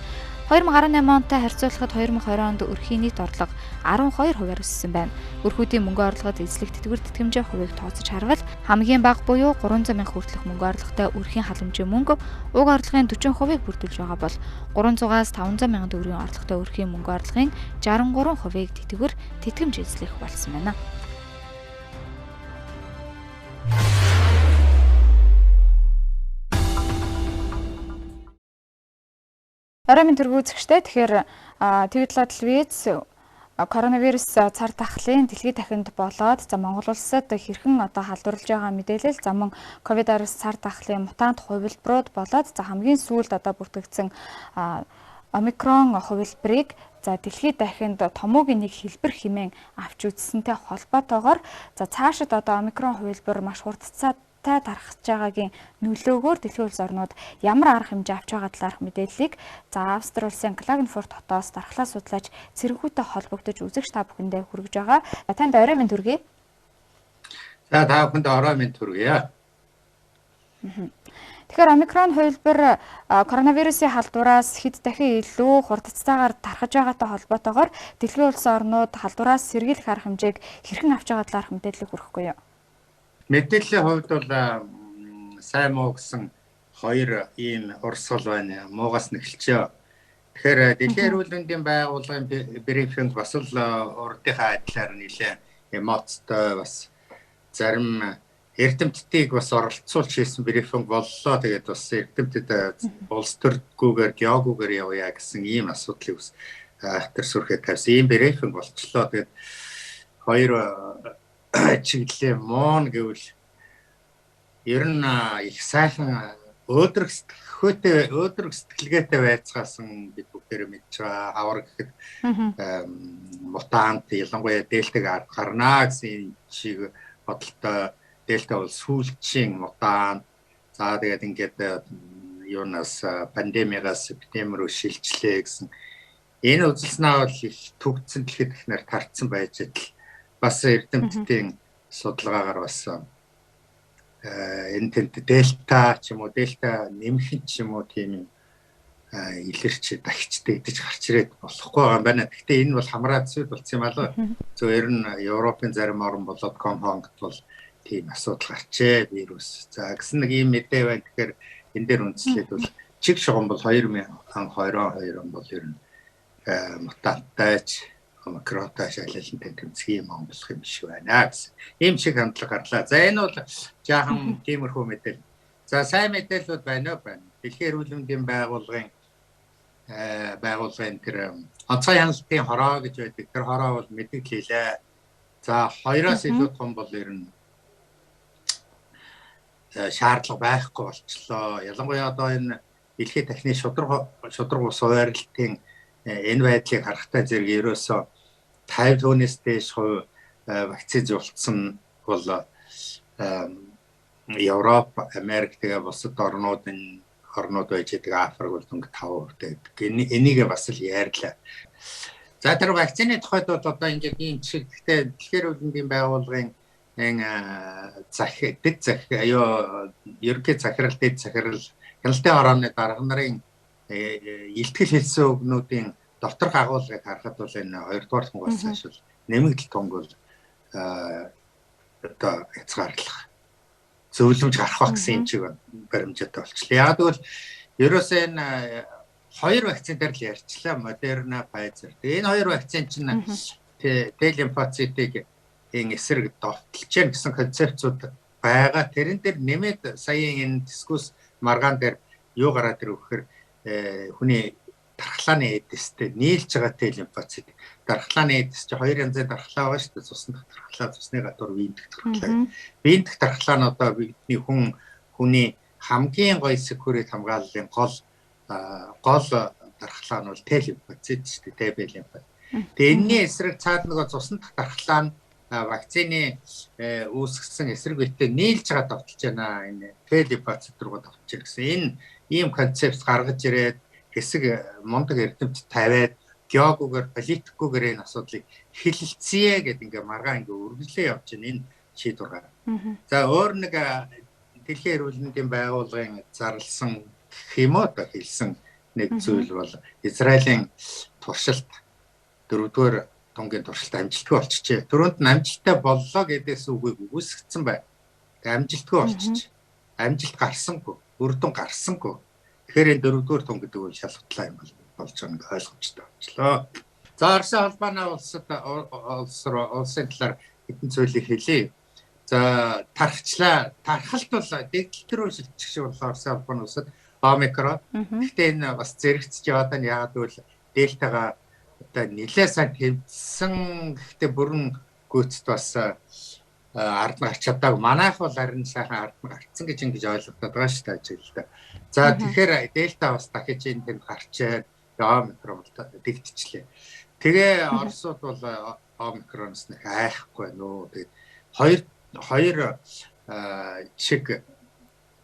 2018 онтой харьцуулахад 2020 онд өрхийн нийт орлого 12%-аар өссөн байна. Өрхүүдийн мөнгө орлогод эзлэх тэтгэвэр тэтгэмжийн хувийг тооцож харвал хамгийн бага буюу 300 мянга хүртэлх мөнгө орлоготой өрхийн халамжийн мөнгө уг орлогын 40%-ийг бүрдүүлж байгаа бол 300-аас 500 мянган төгрөгийн орлоготой өрхийн мөнгө орлогын 63%-ийг тэтгэвэр тэтгэмж эзлэх болсон байна. Оройн төргөө үзэгчтэй тэгэхээр TV7 телевиз коронавирус цар тахлын дэлхийд дахинд болоод Монгол улсад хэрхэн одоо халдварлаж байгаа мэдээлэл мөн ковид-19 цар тахлын мутант хувилбарууд болоод хамгийн сүүлд одоо бүртгэгдсэн омикрон хувилбарыг дэлхийд дахинд томоогийн нэг хэлбэр хэмээн авч үзсэнтэй холбоотойгоор цаашид одоо омикрон хувилбар маш хурдцаад тархаж байгаагийн нөлөөгөөр дэлхийн улс орнууд ямар арга хэмжээ авч байгаа талаарх мэдээллийг Австри улсын Klagenfurt хотоос дархлаа судлаач цэрэгхүйтэй холбогдож үзэгч та бүхэндээ хүргэж байгаа. Танд орой минь төргий. За та бүхэнд орой минь төргийе. Тэгэхээр омикрон хувилбар коронавирусын халдвараас хэд дахин илүү хурдцаагаар тархаж байгаатай холбоотойгоор дэлхийн улс орнууд халдвараас сэргийлэх арга хэмжээг хэрхэн авч байгаа талаарх мэдээлэл хүргэхгүй юу? Мэдээллийн хувьд бол сайн муу гэсэн хоёр ийм урсгал байна. Муугаас нь эхэлчихээ. Тэгэхээр дэлхийн эрүүл мэндийн байгууллагын брифинг бас л урдынхаа адилаар нэлээ эмоцтой бас зарим эрдэмтдийг бас оролцуулж хийсэн брифинг боллоо. Тэгээд бас эрдэмтэд улс төргүүгээр геогүүгээр явъя гэсэн ийм асуудлыг бас ахтар сүрхээ тавьсан. Ийм брифинг болчихлоо. Тэгээд хоёр чиглэлийн мон гэвэл ер нь их сайхан өөдрөг сэтгэлгээтэй байцгаасан бид бүгдээрээ мэдж байгаа. Авар гэхэд мутант ялангуяа дельтаг гарнаа гэсэн чиг бодолтой. Дельта бол сүүлчийн мутант. За тэгээд ингээд юунаас пандемиагаас эпидеми рүү шилжлээ гэсэн энэ үзэлснээ бол их төгссөн дэлхийд ихнэр тарцсан байж идэл бас эрдэмтдийн судалгаагаар бас энэ тент дельта ч юм уу дельта нэмэх ч юм уу тийм илэрч дахичтай идэж гарч ирээд болохгүй байгаа юм байна. Гэхдээ энэ бол хамраа зүйл болсон юм алга. Зөвөр нь Европын зарим орн болоод Гонконгт бол тийм асуудал гарчээ вирус. За гэсэн нэг ийм мэдээ байна. Тэгэхээр энэ дээр үндэслээд бол чиг шугам бол 2022 он бол ер нь мутантайч омикронтой шалгалын тэмцэх юм болох юм шиг байна гэсэн. Ийм шиг хандлага гарлаа. За энэ бол жаахан тиймэрхүү мэдээлэл. За сайн мэдээлэлүүд байна уу? Дэлхийн эрүүл мэндийн байгууллагын тэр онцгой хяналтын хороо гэж байдаг. Тэр хороо бол мэдээлэл хийлээ. За 2-оос илүү том бол ер нь шаардлага байхгүй болчлоо. Ялангуяа одоо энэ дэлхийн тахны шудраг ус хуваарлтын энэ байдлыг харахтай зэрэг ерөөсөө 50 түүнээс дээш хувь вакцин зөвлөсөн бол Европ, Америк тэгээ бусад орнууд байж байгаа Африк бол дөнгөж 5% байдаг. Энийг бас л ярьлаа. За тэр вакцины тухайд бол одоо ингээд ийм шиг гэхдээ дэлхийн эрүүл мэндийн байгууллагын ерөнхий захирал дэд захирал хяналтын хорооны дарга нарын илтгэл хэлсэн үгнүүдийн дотор агуулгыг харахад бол энэ 2-р хугацаас хойш нэмэгдэл тонгол одоо хязгаарлах зөвлөмж гарах ба гэсэн юм чиг баримжаатай болчихлоо. Яг тэгвэл ерөөсөө энэ хоёр вакцин дээр л ярьчлаа. Модерна, Pfizer. Энэ хоёр вакцин чинь Т-лимфоцитыг эсрэг довтлж гэн гэсэн концепцууд байгаа. Тэрэн дээр нэмээд саяын энэ дискус маргаан дээр юу гараад ирэх вэхээр хүний дархлааны эдэстэй нийлж байгаа Т-лимфоцит. Дархлааны эдэс чи хоёр янзын дархлаа байгаа шүү дээ. Цусны дархлаа, цусны гадуур вийн дэх дархлаа. Вийн дэх дархлаа нь одоо бидний хүний хамгийн гоё секурит хамгааллын гол дархлаа нь бол Т-лимфоцит шүү дээ. Т-лимфоцит. Тэгээ энэний эсрэг цаад нөгөө цусны дархлаа нь вакцины үүсгэсэн эсрэг битээ нийлж байгаа довтлж байна. Энэ Т-лимфоцит руу довтлж байна гэсэн энэ ийм концепт гаргаж ирээд хэсэг мундаг эрдэмт тавиад геогүүгээр политикгүйгээр энэ асуудлыг хэлэлцээ гэдэг ингээ маргаан ингээ үргэлжлээ явж байна энэ шийдвэр гараа. За өөр нэг дэлхийн эрүүл мэндийн байгууллагын зарласан хэмээн хэлсэн нэг зүйл бол Израилийн туршилт 4-р тонгийн туршилт амжилтгүй болчихжээ. Түрүүнд нь амжилттай боллоо гэдээс үгийг үгүйсгэсэн бай. Амжилтгүй болчихж. Амжилт гарсангүй, үр дүн гарсангүй. Тэгэхээр энэ 4-р тон гэдэг нь шалгалтлаа юм болж байгаа нь ойлгомжтой болчлоо. За Оросын холбооны улсын талаар хэдэн зүйлийг хэлье. За тархалт бол дэгдэлт рүү шилжих шиг боллоо Оросын холбооны улсад омикрон. Гэхдээ энэ бас зэрэгцэж яваад нь яагаад гэвэл дельтагаа одоо нэлээд сайн тэмцсэн гэхдээ бүрэн гүйцэд бас ард нь гарч чадаагүй. Манайх бол харин сайхан ард нь гарцсан гэж ингэж ойлгогдоод байгаа шүү дээ ажиглалаа. За тэгэхээр дельта бас дахиж энэ тэнд гарчаад омикрон дэгдчихлээ. Тэгээ Оросууд бол омикроноос нэг айхгүй нөө. Тэгээд хоёр чиг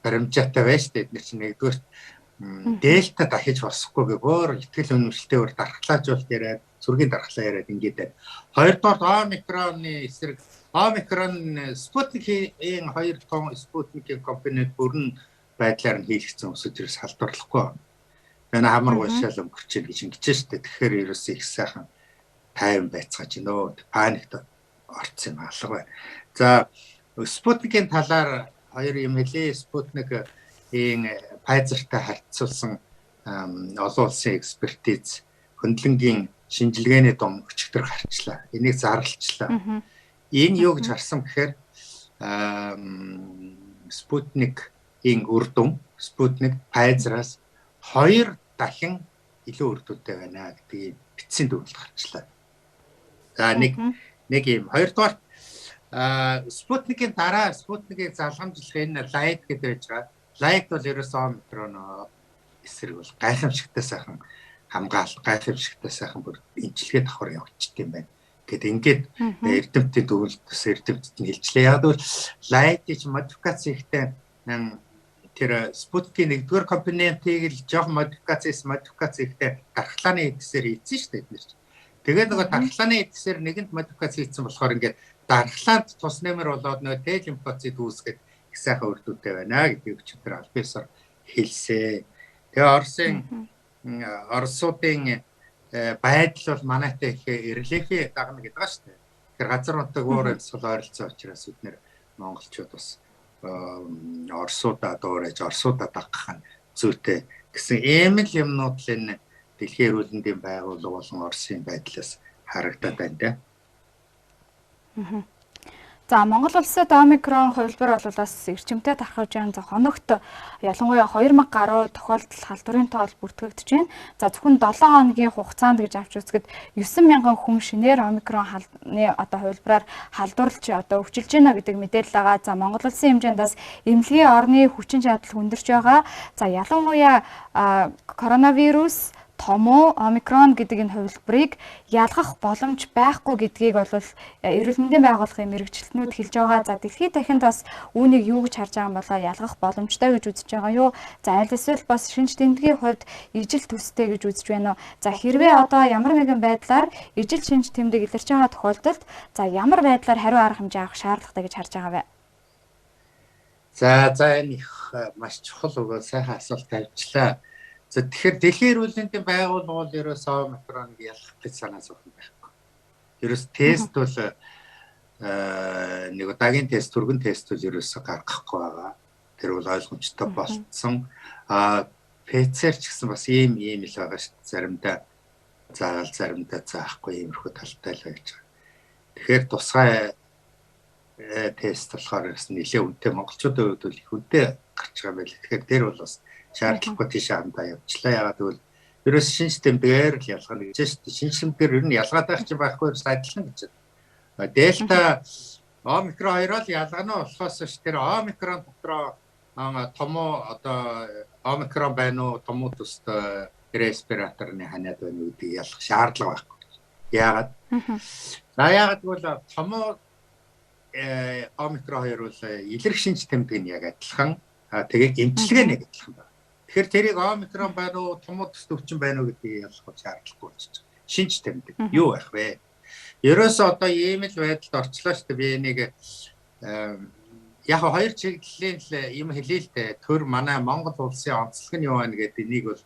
баримжаатай байна шүү дээ. Эдгээр чинь нэгдүгээр дельта дахиж босохгүй гэх өөр итгэл үнэмшилтэйгээр дархлаажуулт яриад сүргийн дархлаа яриад ингээд байна. Хоёрдугаар омикроны эсрэг омикрон Спутникийн 2 тонн Спутникийн компанид бүрэн байдлаар нь хийлгэсэн өсөлтөөс халдварлахгүй. Энэ хамар уушаал өнгөрч ийн гэж ингэж штэ. Тэгэхээр ерөөсөө их сайхан тайван байцгааж гинөө. Паникт орцсон юм алга байна. За Спутникийн талаар хоёр юм хэлээ. Спутник Pfizer-тай харьцуулсан олон улсын экспертиз хөндлөнгийн шинжилгээний дом өчигдөр гарчлаа. Энийг зарлалчлаа. Энэ юу гэж гарсан гэхээр Спутникийн үр дүн Спутник Pfizer-аас 2 дахин илүү үр дүнтэй байна гэдгийг бичсэн дүгнэлт гарчлаа. За нэг юм. Хоёрдугаар Спутникийн дараа Спутникийг залгамжлах энэ Light гэдэг байж байгаа. Light бол ерөөсөө омикрон эсрэг бол гайхамшигтай сайхан хамгаалал, гайхамшигтай сайхан бүр эмчилгээ давхар явуулчихд юм байна. Гэт ингээд эрдэмтдийн төвлөлт төс эрдэмтд нь хэлжлээ. Яг бол Light-ич модификац ихтэй тэр Спутникийн нэгдүгээр компонентийг л жоох модификац ихтэй дархлааны эдсээр хийсэн шүү дээ эднэр. Тэгээд нөгөө дархлааны эдсээр нэгэнд модификац хийсэн болохоор ингээд дархлаанд тус нэмэр болоод нөгөө Т лимфоцит үүсгээд их сайхан үр дүнтэй байна гэдгийг өчигдөр албасаар хэлсэн. Тэгээ Оросуудын байдал бол манайтай их ирлээхий дагна гэдэг ба шүү дээ. Тэгэхээр газар нутаг өөр эсвэл ойролцоо учраас бид нэр монголчууд бас Оросуудаа дуурайж Оросуудаа дагах нь зүйтэй гэсэн ийм л юмнууд л энэ дэлхийн эрүүл мэндийн байгууллага болон Оросын байдлаас харагдаад байна да. За Монгол улсад омикрон хувилбар бол бас эрчимтэй тархаж байгаа. За хоногт ялангуяа 2000 гаруй тохиолдол халдварын тоо бүртгэгдэж байна. За зөвхөн 7 хоногийн хугацаанд гэж авч үзэхэд 9000 хүн шинээр омикронны одоо хувилбараар халдварлж одоо өвчилж байна гэдэг мэдээлэл байгаа. За Монгол улсын хэмжээнд бас эмнэлгийн орны хүчин чадал хүндэрч байгаа. За ялангуяа коронавирус томоо омикрон гэдэг энэ хувилбарыг ялгах боломж байхгүй гэдгийг бол эрүүл мэндийн байгууллагын мэрэгчлэтнүүд хэлж байгаа. За дэлхийд дахинд бас үүнийг юу гэж харж байгаа юм болоо ялгах боломжтой гэж үзэж байгаа юу? За аль эсвэл бас шинж тэмдгийн хувьд ижил төстэй гэж үзэж байна уу? За хэрвээ одоо ямар нэгэн байдлаар ижил шинж тэмдэг илэрч байгаа тохиолдолд за ямар байдлаар хариу арга хэмжээ авах шаардлагатай гэж харж байгаа вэ? За энэ их маш чухал өгөө сайхан асуулт тавьчлаа. За тэгэхээр дэлхийн эрүүл мэндийн байгууллага бол ерөөсөө омикроныг ялгах гэж санаа зовхон байхгүй. Ерөөс тест бол нэг удаагийн тест, түргэн тест бол ерөөсөө гаргахгүй байгаа. Тэр бол ойлгомжтой болсон. ПЦР ч гэсэн бас ийм л байгаа шүү дээ. Заримдаа заагаал, заримдаа заахгүй иймэрхүү талтай л байж байгаа. Тэгэхээр тусгай тест болохоор нэлээд үнэтэй монголчуудын хувьд бол их үнэтэй гарч байгаа байл. Тэгэхээр тэр бол бас шаардлагагүй тийш хамтаа явчлаа. Ягаад гэвэл ерөөс шинж тэмдгээр л ялгана гэж шүү дээ. Шинж тэмдгээр ер нь ялгаад байх чинь байхгүй ерөөс адилхан гэж байна. Дельта омикрон хоёроо л ялгана болохоос ш тэр омикрон дотроо томоо одоо омикрон байна уу томоо төстэй респираторны ханиад байна уу гэдгийг ялгах шаардлага байхгүй. Ягаад? Ягаад гэвэл томоо омикрон хоёр бол илэрх шинж тэмдэг нь яг адилхан. Тэгээд эмчилгээ нэг адилхан байна. Тэгэхээр тэрийг омикрон байна уу, томоо төс өвчин байна уу гэдгийг ялгах шаардлагагүй болчихж байгаа. Шинж тэмдэг юу байх вэ? Ерөөсөө одоо ийм л байдалд орчлоо шүү дээ. Би нэг яг хоёр чиглэлийн юм хэлээ л дээ. Төр манай Монгол улсын онцлог нь юу байна гэдэг энийг бол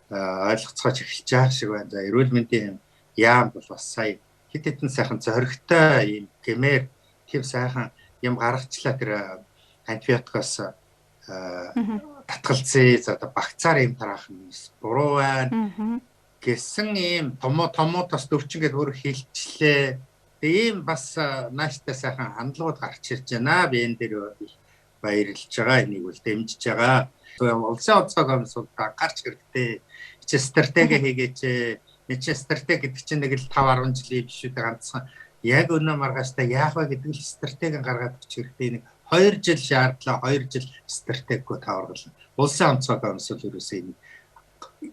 ойлгоцгооч эхэлж байгаа шиг байна. За эрүүл мэндийн яам бол бас сая хэд хэдэн сайхан зоригтой ийм гэмээр тийм сайхан юм гаргачлаа тэр антибиотикоос татгалзээ за одоо багцаар юм тараах нь буруу байна гэсэн ийм томоотоос өвчин гэдэг өөр хэлчлээ. Ийм бас нааштай сайхан хандлагууд гарч ирж байна. Би энэ дээр баярлж байгаа. Энийг бол дэмжиж байгаа. Улсын онцгой комиссууд гарч хэрэгтэй. Чи стратеги хийгээч. Чи стратеги гэдэг чинь нэг л 5-10 жилийн бишүүдээ ганцхан яг өнөө маргааштай яах вэ гэдэг л стратеги гаргаад өгч хэрэгтэй. 2 жил шаардлаа 2 жил стратеггүй таваргална. Улсын онцгой комисс бол ерөөсөө энэ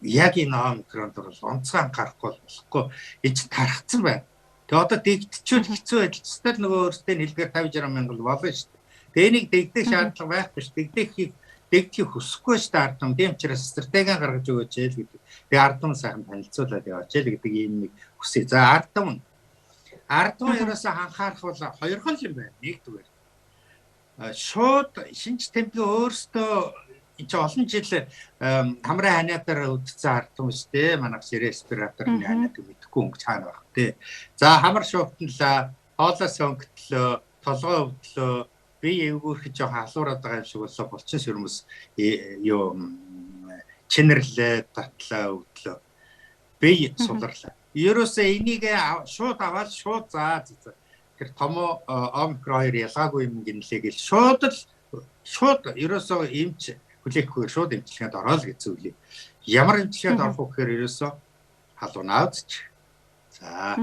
яг энэ омикронд бол онцгой анхаарахгүй болохгүй эч тархацсан байна. Тэгээ одоо дэгдчихвэл хэцүү байдал цэцтэй нөгөө өөртөө хэлгээр 50-60 мянган болно шүү дээ. Тэгээ энийг дэгдэх шаардлага байхгүй шүү. Дэгдэхийг хүсэхгүй шүү дээ ардам. Тийм учраас стратеги гаргаж өгөөч л гэдэг. Тэгээ ардам сайхан танилцуулаад яваач л гэдэг ийм нэг хүсье. За ардам ерөөсөө анхаарах бол хоёрхан юм байна. Нэгдүгээр шууд шинж тэмдгийн өөртөө энэ олон жил хамрын ханиадаар үдцсэн ардам шүү дээ. Манайх респираторны ханиад мэдхгүй өнгө цаана байх тий. За хамар шуугтанлаа, хоолоос өнгөтлөө, толгой өвдлөө, бие эвгүүрхэж жоохон алуураад байгаа юм шиг болоо булчин шүрмэс юу чинэрлээ, татлаа, өглөө. Бие суларлаа. Ерөөсөө энийг шууд аваад шууд заа. Тэр томо омикрон 2 ялгаагүй юм гинлээ гэл шууд ерөөсөө эмч хүлээхгүй шууд эмчилгээнд ороод гэж зүйлээ. Ямар эмчилгээнд орох вэ гэхээр ерөөсөө халуунаа үзчих. За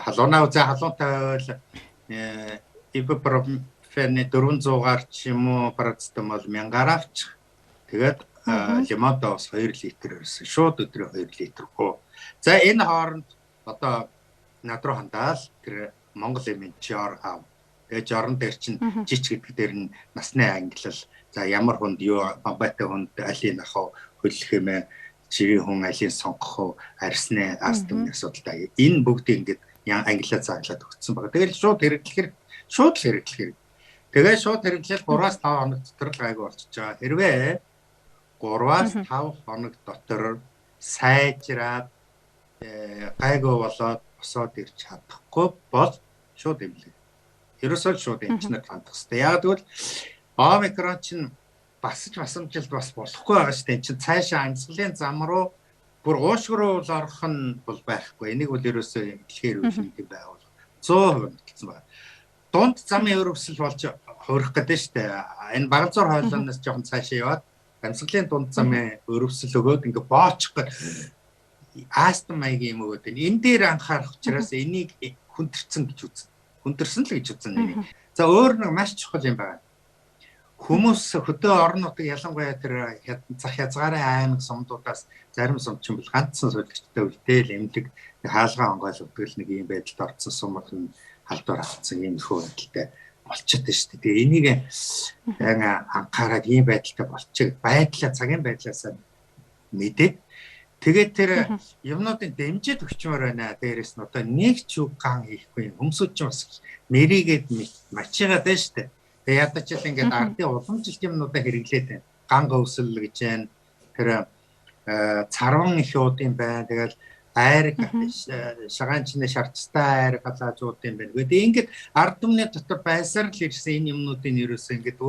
халуунаа үзээ халуунтай байвал ибупрофен 400-аар ч юм уу парацетамол 1000-аар авчих. Тэгээд лимонтоос 2 литр ерөөсөө шууд өдрөө 2 литр хөө. За энэ хооронд одоо над руу хандаал тэр Монгол эмчээр аав. Тэгээ жорон дээр чинь жич гэдэг дээр нь насны ангилал. За ямар хүнд юу бамбайтай хүнд алийг авах хөлөх юм ээ. Чивийн хүн алийг сонгох уу, арсны астмын асуудалтай. Энэ бүгдийг ингээд ангилаад зааглаад өгсөн байна. Тэгэл шууд хэрэглэх хэрэг. Тэгээ шууд хэрэглэл 3-5 хоног дотор л гайгүй болчихж байгаа. Хэрвээ 3-5 хоног дотор сайжраад гайгүй болоод босоод ирж чадахгүй бол шууд эмнэлэг. Ерөөсөө шууд эмчнэр хандах хэрэгтэй. Яг тэгвэл омикрон чинь басж басамжилт бас болохгүй байгаа шүү дээ. Энд чинь цаашаа амьсгалын зам руу бүр уушгруу орох нь бол байхгүй. Энийг бол ерөөсөө эмнэлгээр үйлдэх байгуул 100% мэдсэн байна. Дунд замын өрөвсөл болж хуурах гэдэг шүү дээ. Энэ Багалзуур хоолойноос жоохон цаашаа яваад амьсгалын дунд замын өрөвсөл өгөөд ингээ боочих гэх астм маягийн юм өгөөд энэ дээр анхаарах учраас энийг хүндэрсэн гэж үзнэ. Хүндэрсэн л гэж үзнэ. За өөр нэг маш чухал юм байна. Хүмүүс хөдөө орон нутаг ялангуяа тэр зах хязгаарын аймаг сумдуудаас зарим сум чинь бол ганцхан солигчтой үлдээл эмнэлэг хаалгаа онгойл өгдөл нэг юм байдалд орцсон сумд нь халдвар авцсан юм хөө байдалтай болчиход байна шүү дээ. Тэгээ энийг анхаарал ийм байдалтай болчих. Байдлаа цагийн байдлаасаа мэдээд тэгээд тэр юмнуудын дэмжиж өгчмөр байна. Дээрээс нь одоо нэг ч үг ган хийхгүй хүмүүсүүд ч бас нэрийгээд мачигаад байна шүү дээ. Тэгээ ядаж л ингээд ардын уламжилт юмнуудаа хэрэглээд байна. Ган өвсөл гэж байна. Тэр царван их уудын байна. Тэгэл айраг шагаанчны шарцтай айраг галаажууд юм байна. Тэгээд ингээд ард түмний дотор байсаар л ирсэн энэ юмнуудын ерөөсөө ингээд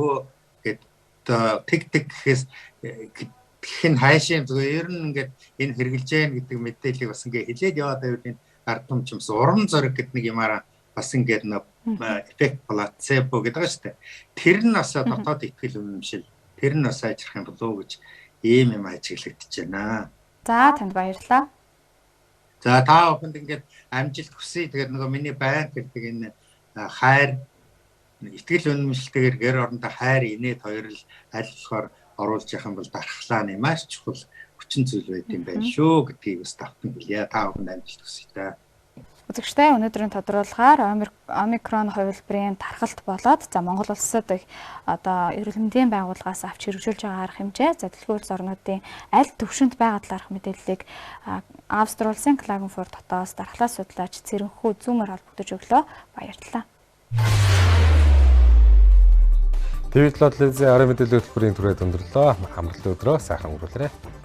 гээд тэг гэхээс хэн хайшаа зүгээр ер нь ингээд энэ хэрэгжилж яах гэдэг мэдээллийг бас ингээд хэлээд яваад байвал энэ ард түмч юмс уран зориг гэдэг нэг юмараа бас ингээд нэг эффект плацебо гэдэг шүү дээ. Тэр нь бас дотоод итгэл үнэмшил тэр нь бас ажрах юм болов уу гэж ийм юм ажиглагдаж байна. За танд баярлалаа. За та бүхэнд ингээд амжилт хүсье. Тэгэхээр нөгөө миний байнг гэдэг энэ хайр итгэл үнэмшилтэйгээр гэр орондоо хайр инээд хоёр л аль болохоор оруулж явах юм бол дархлаа нь маш чухал хүчин зүйл байт юм байна шүү гэдгийг бас давтан хэлье. Та бүхэнд амжилт хүсье та. Үзэгчтэй өнөөдрийн тодруулгаар омикрон хувилбарын тархалт болоод за Монгол улсад их одоо эрүүл мэндийн байгууллагаас авч хэрэгжүүлж байгаа арга хэмжээ за дэлхийн улс орнуудын аль төвшөнд байгаа талаарх мэдээллийг Австри улсын Klagenfurt хотоос дархлаа судлаач Цэрэнхүү Зүүмээр холбогдож өглөө. Баярлалаа. TV7 телевизийн арын мэдээллийн хөтөлбөрийн түрээд өндөрлөө. Амралтын өдрөө сайхан өнгөрүүлээрэй.